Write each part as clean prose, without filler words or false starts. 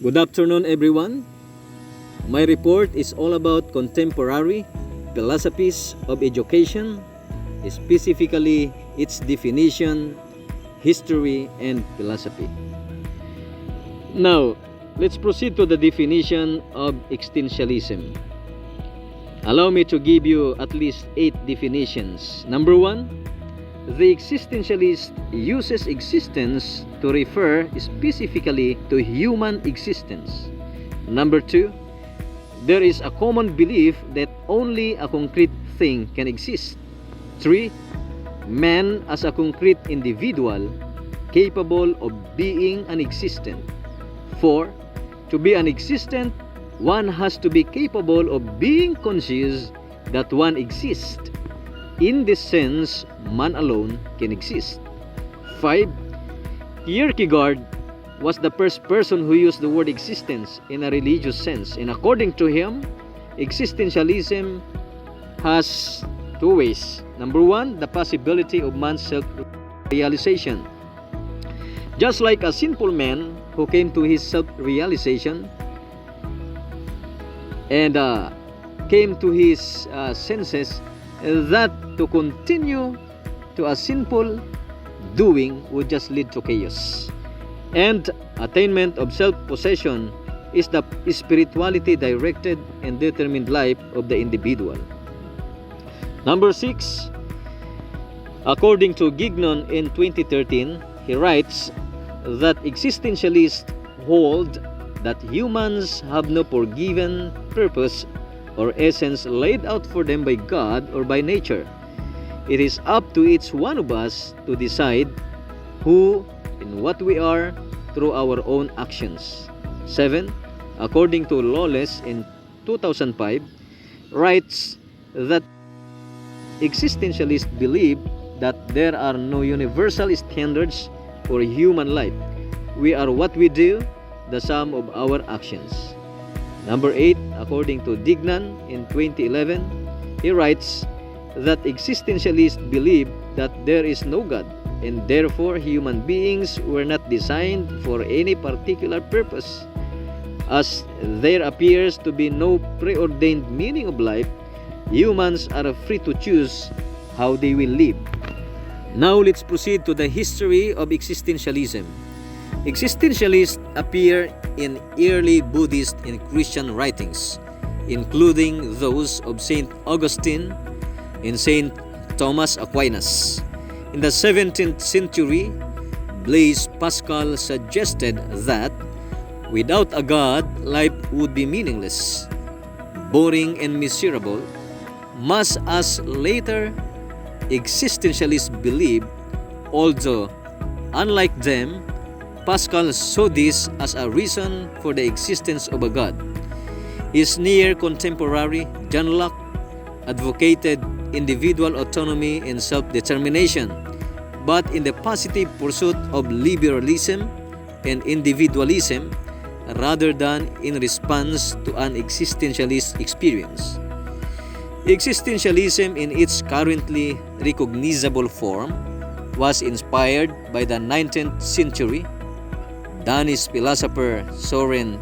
Good afternoon, everyone. My report is all about contemporary philosophies of education, specifically its definition, history, and philosophy. Now, let's proceed to the definition of existentialism. Allow me to give you at least 8 definitions. Number 1, the existentialist uses existence to refer specifically to human existence. Number 2, there is a common belief that only a concrete thing can exist. 3, man as a concrete individual capable of being an existent. 4, to be an existent, one has to be capable of being conscious that one exists. In this sense, man alone can exist. 5, Kierkegaard was the first person who used the word existence in a religious sense, and according to him, existentialism has 2 ways. Number 1, the possibility of man's self-realization. Just like a simple man who came to his self-realization and came to his senses, that to continue to a sinful doing would just lead to chaos. And attainment of self-possession is the spirituality directed and determined life of the individual. Number 6, according to Gignon in 2013, he writes that existentialists hold that humans have no forgiven purpose or essence laid out for them by God or by nature. It is up to each one of us to decide who and what we are through our own actions. 7, according to Lawless in 2005, writes that existentialists believe that there are no universal standards for human life. We are what we do, the sum of our actions. Number 8, according to Dignan in 2011, he writes that existentialists believe that there is no God, and therefore human beings were not designed for any particular purpose. As there appears to be no preordained meaning of life, humans are free to choose how they will live. Now let's proceed to the history of existentialism. Existentialists appear in early Buddhist and Christian writings, including those of Saint Augustine and Saint Thomas Aquinas. In the 17th century, Blaise Pascal suggested that without a God, life would be meaningless, boring, and miserable, much as later existentialists believed, although, unlike them, Pascal saw this as a reason for the existence of a God. His near contemporary, John Locke, advocated individual autonomy and self-determination, but in the positive pursuit of liberalism and individualism rather than in response to an existentialist experience. Existentialism in its currently recognizable form was inspired by the 19th century Danish philosopher Søren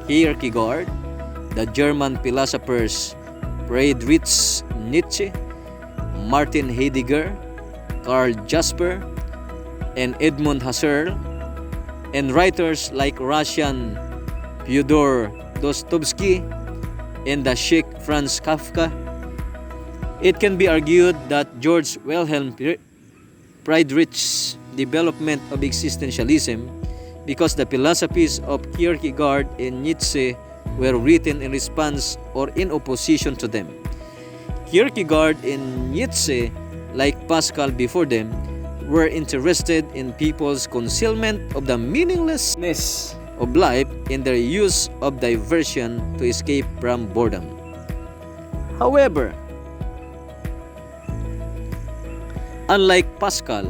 Kierkegaard, the German philosophers Friedrich Nietzsche, Martin Heidegger, Karl Jasper, and Edmund Husserl, and writers like Russian Fyodor Dostoevsky and the Czech Franz Kafka. It can be argued that George Wilhelm Friedrich's development of existentialism, because the philosophies of Kierkegaard and Nietzsche were written in response or in opposition to them. Kierkegaard and Nietzsche, like Pascal before them, were interested in people's concealment of the meaninglessness of life and their use of diversion to escape from boredom. However, unlike Pascal,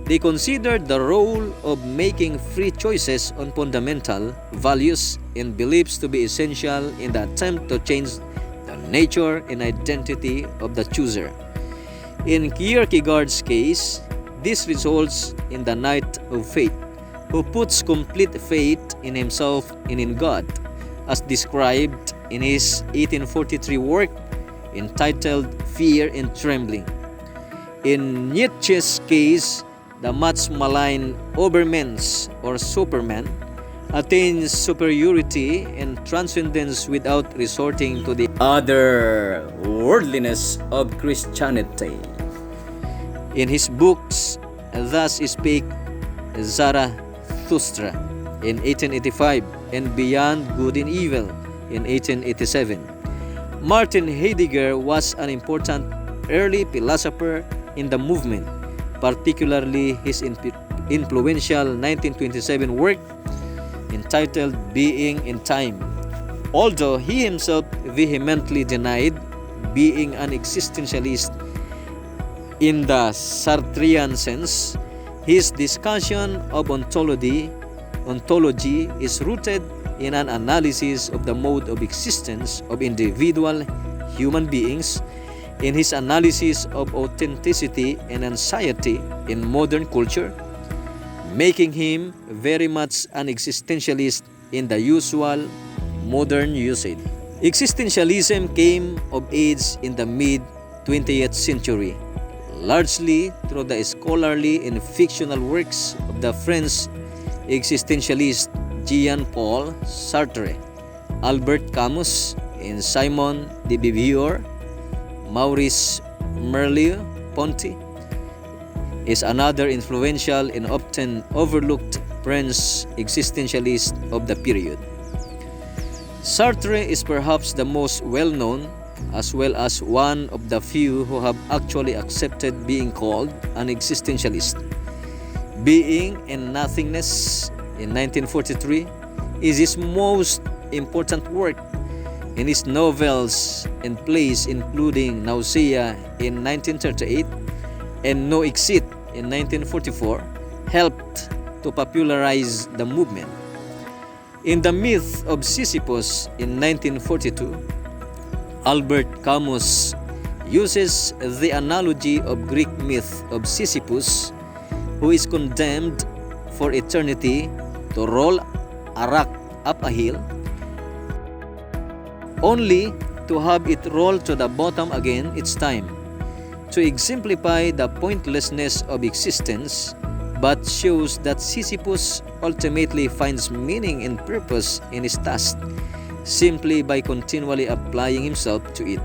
they considered the role of making free choices on fundamental values and beliefs to be essential in the attempt to change the nature and identity of the chooser. In Kierkegaard's case, this results in the Knight of Fate, who puts complete faith in himself and in God, as described in his 1843 work entitled Fear and Trembling. In Nietzsche's case, the much maligned Overmans or Superman attains superiority and transcendence without resorting to the otherworldliness of Christianity. In his books, Thus Spake Zarathustra in 1885 and Beyond Good and Evil in 1887, Martin Heidegger was an important early philosopher in the movement, particularly his influential 1927 work entitled Being in Time. Although he himself vehemently denied being an existentialist in the Sartrean sense, his discussion of ontology is rooted in an analysis of the mode of existence of individual human beings, in his analysis of authenticity and anxiety in modern culture, making him very much an existentialist in the usual modern usage. Existentialism came of age in the mid-20th century, largely through the scholarly and fictional works of the French existentialist Jean-Paul Sartre, Albert Camus, and Simon de Beauvoir. Maurice Merleau-Ponty is another influential and often overlooked French existentialist of the period. Sartre is perhaps the most well-known, as well as one of the few who have actually accepted being called an existentialist. Being and Nothingness in 1943 is his most important work. In his novels and plays including Nausea in 1938 and No Exit in 1944 helped to popularize the movement. In The Myth of Sisyphus in 1942, Albert Camus uses the analogy of Greek myth of Sisyphus, who is condemned for eternity to roll a rock up a hill, only to have it roll to the bottom again each time, to exemplify the pointlessness of existence, but shows that Sisyphus ultimately finds meaning and purpose in his task simply by continually applying himself to it.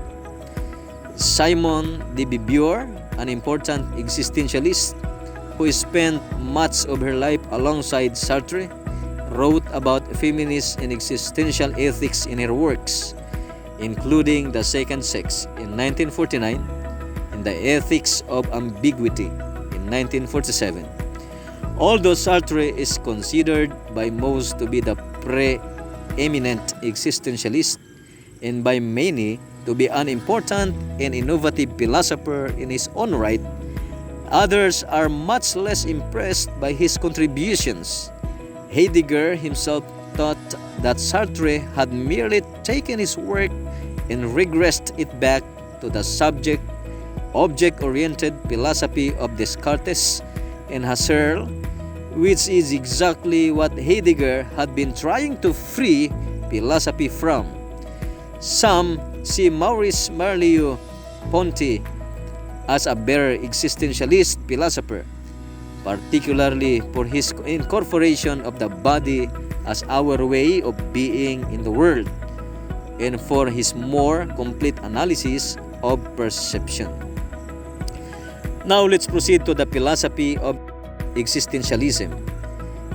Simone de Beauvoir, an important existentialist who spent much of her life alongside Sartre, wrote about feminist and existential ethics in her works, including The Second Sex in 1949 and The Ethics of Ambiguity in 1947. Although Sartre is considered by most to be the preeminent existentialist and by many to be an important and innovative philosopher in his own right, others are much less impressed by his contributions. Heidegger himself thought that Sartre had merely taken his work and regressed it back to the object-oriented philosophy of Descartes and Husserl, which is exactly what Heidegger had been trying to free philosophy from. Some see Maurice Merleau-Ponty as a better existentialist philosopher, particularly for his incorporation of the body as our way of being in the world, and for his more complete analysis of perception. Now let's proceed to the philosophy of existentialism.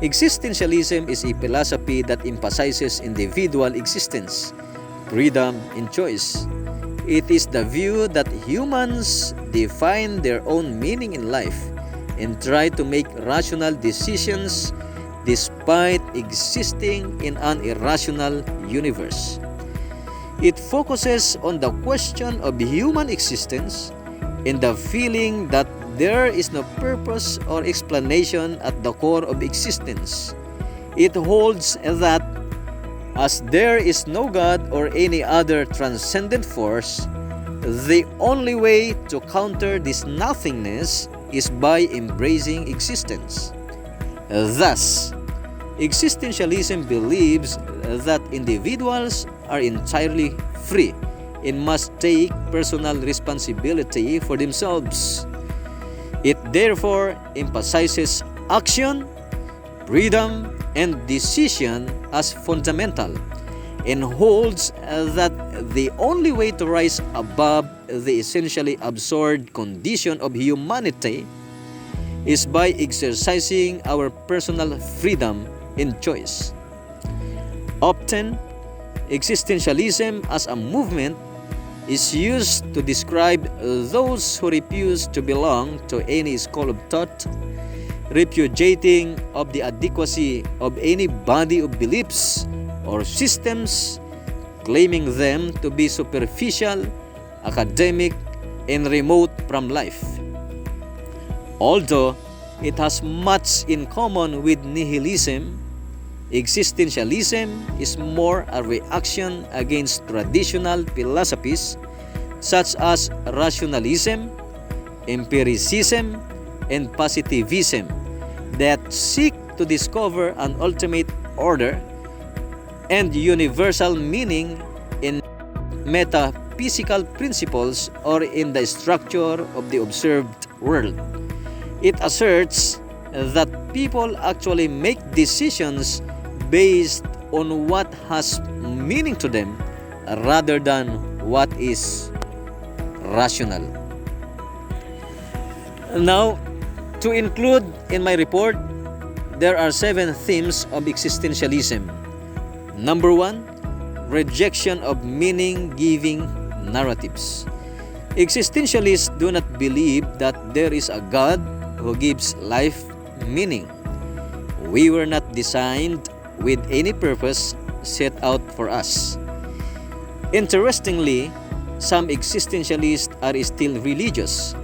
Existentialism is a philosophy that emphasizes individual existence, freedom, and choice. It is the view that humans define their own meaning in life and try to make rational decisions despite existing in an irrational universe. It focuses on the question of human existence and the feeling that there is no purpose or explanation at the core of existence. It holds that as there is no God or any other transcendent force, the only way to counter this nothingness is by embracing existence. Thus, Existentialism believes that individuals are entirely free and must take personal responsibility for themselves. It therefore emphasizes action, freedom, and decision as fundamental, and holds that the only way to rise above the essentially absurd condition of humanity is by exercising our personal freedom and choice. Often, existentialism as a movement is used to describe those who refuse to belong to any school of thought, repudiating of the adequacy of any body of beliefs or systems, claiming them to be superficial, academic, and remote from life. Although it has much in common with nihilism, existentialism is more a reaction against traditional philosophies such as rationalism, empiricism, and positivism that seek to discover an ultimate order and universal meaning in metaphysical principles or in the structure of the observed world. It asserts that people actually make decisions based on what has meaning to them rather than what is rational. Now, to include in my report, there are 7 themes of existentialism. Number 1, rejection of meaning-giving narratives. Existentialists do not believe that there is a God who gives life meaning. We were not designed with any purpose set out for us. Interestingly, some existentialists are still religious.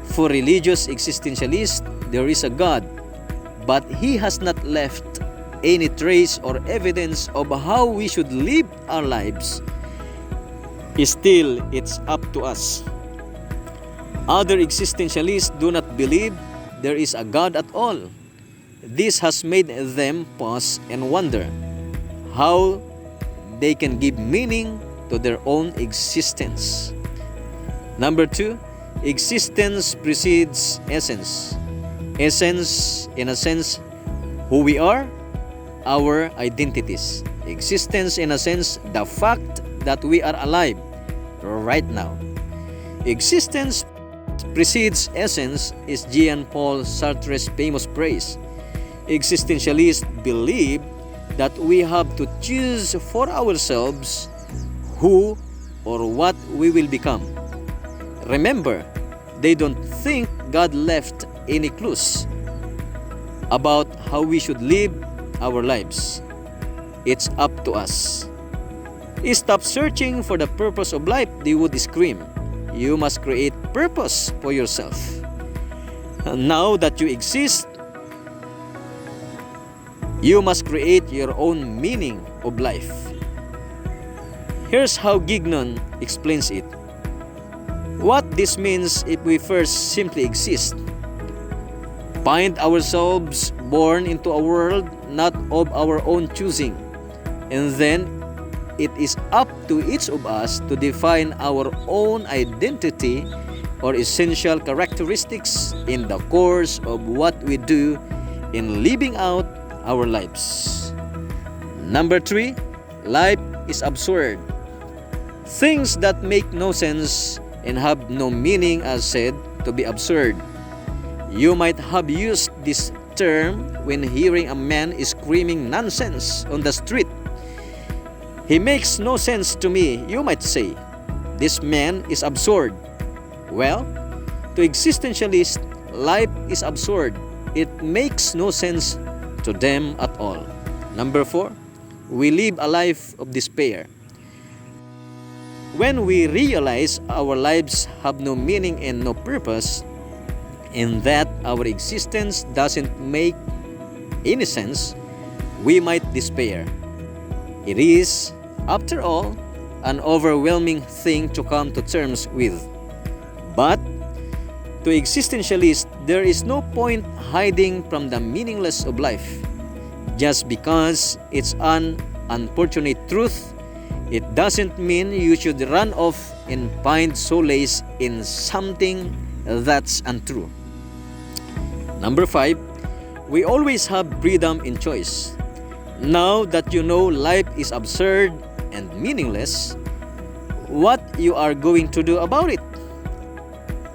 For religious existentialists, there is a God, but He has not left any trace or evidence of how we should live our lives. Still, it's up to us. Other existentialists do not believe there is a God at all. This has made them pause and wonder how they can give meaning to their own existence. Number 2, existence precedes essence. Essence, in a sense, who we are, our identities. Existence, in a sense, the fact that we are alive right now. Existence precedes essence is Jean-Paul Sartre's famous phrase. Existentialists believe that we have to choose for ourselves who or what we will become. Remember, they don't think God left any clues about how we should live our lives. It's up to us. Stop searching for the purpose of life, they would scream. You must create purpose for yourself. Now that you exist, you must create your own meaning of life. Here's how Gignon explains it. What this means if we first simply exist, find ourselves born into a world not of our own choosing, and then it is up to each of us to define our own identity or essential characteristics in the course of what we do in living out our lives. Number 3, life is absurd. Things that make no sense and have no meaning are said to be absurd. You might have used this term when hearing a man screaming nonsense on the street. He makes no sense to me, you might say. This man is absurd. Well, to existentialists, life is absurd. It makes no sense to them at all. Number 4, we live a life of despair. When we realize our lives have no meaning and no purpose, and that our existence doesn't make any sense, we might despair. It is, after all, an overwhelming thing to come to terms with. But to existentialists, there is no point hiding from the meaninglessness of life. Just because it's an unfortunate truth, it doesn't mean you should run off and find solace in something that's untrue. Number 5, we always have freedom in choice. Now that you know life is absurd and meaningless, what you are going to do about it?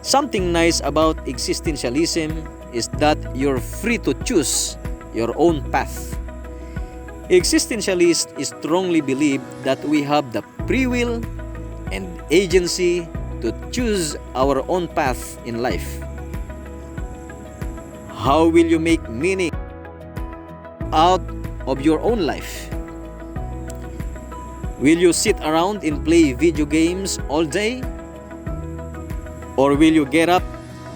Something nice about existentialism is that you're free to choose your own path. Existentialists strongly believe that we have the free will and agency to choose our own path in life. How will you make meaning out of your own life? Will you sit around and play video games all day? Or will you get up,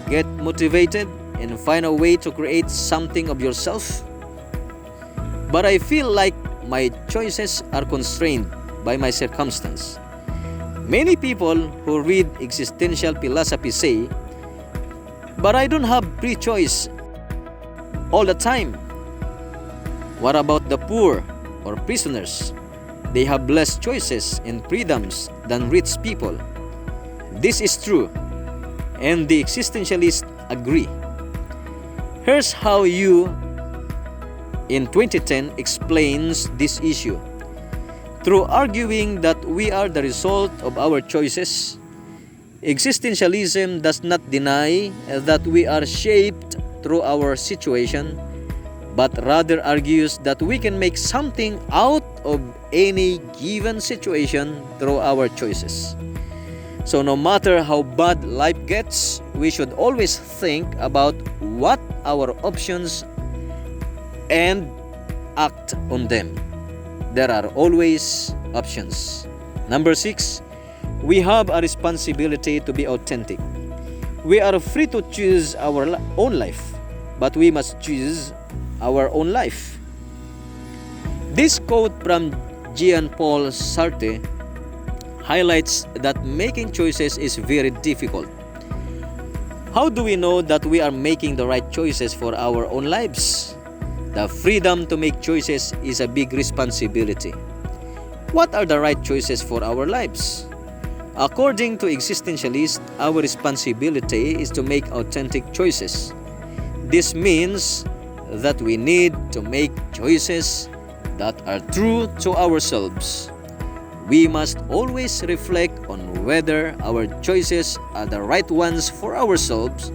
get motivated, and find a way to create something of yourself? But I feel like my choices are constrained by my circumstance. Many people who read existential philosophy say, "But I don't have free choice all the time." What about the poor or prisoners? They have less choices and freedoms than rich people. This is true, and the existentialists agree. Here's how you, in 2010, explains this issue. Through arguing that we are the result of our choices, existentialism does not deny that we are shaped through our situation, but rather argues that we can make something out of any given situation through our choices. So no matter how bad life gets, we should always think about what our options and act on them. There are always options. Number 6, we have a responsibility to be authentic. We are free to choose our own life, but we must choose our own life. This quote from Jean-Paul Sartre highlights that making choices is very difficult. How do we know that we are making the right choices for our own lives? The freedom to make choices is a big responsibility. What are the right choices for our lives? According to existentialists, our responsibility is to make authentic choices. This means that we need to make choices that are true to ourselves. We must always reflect on whether our choices are the right ones for ourselves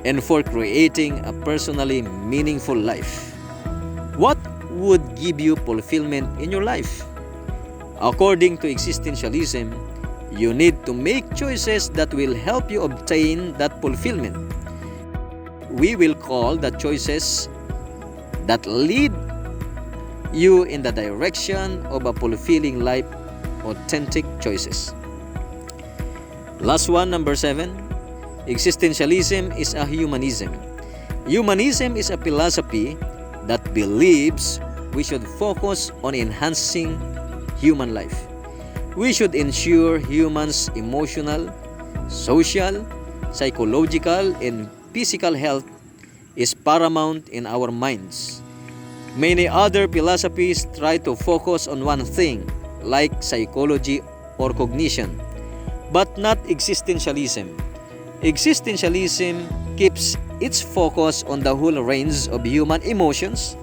and for creating a personally meaningful life. What would give you fulfillment in your life? According to existentialism, you need to make choices that will help you obtain that fulfillment. We will call the choices that lead you in the direction of a fulfilling life authentic choices. Last one, number 7. Existentialism is a humanism. Humanism is a philosophy that believes we should focus on enhancing human life. We should ensure humans' emotional, social, psychological, and physical health is paramount in our minds. Many other philosophies try to focus on one thing, like psychology or cognition, but not existentialism. Existentialism keeps its focus on the whole range of human emotions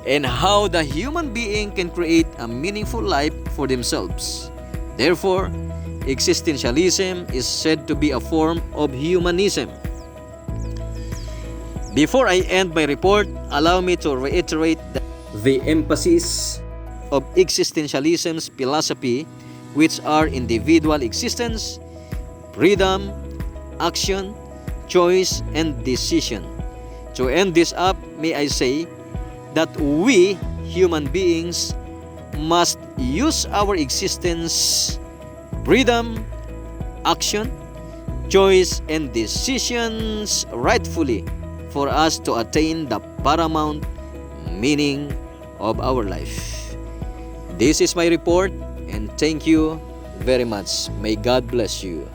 and how the human being can create a meaningful life for themselves. Therefore, existentialism is said to be a form of humanism. Before I end my report, allow me to reiterate the emphasis of existentialism's philosophy, which are individual existence, freedom, action, choice, and decision. To end this up, may I say that we, human beings, must use our existence, freedom, action, choice, and decisions rightfully for us to attain the paramount meaning of our life. This is my report, and thank you very much. May God bless you.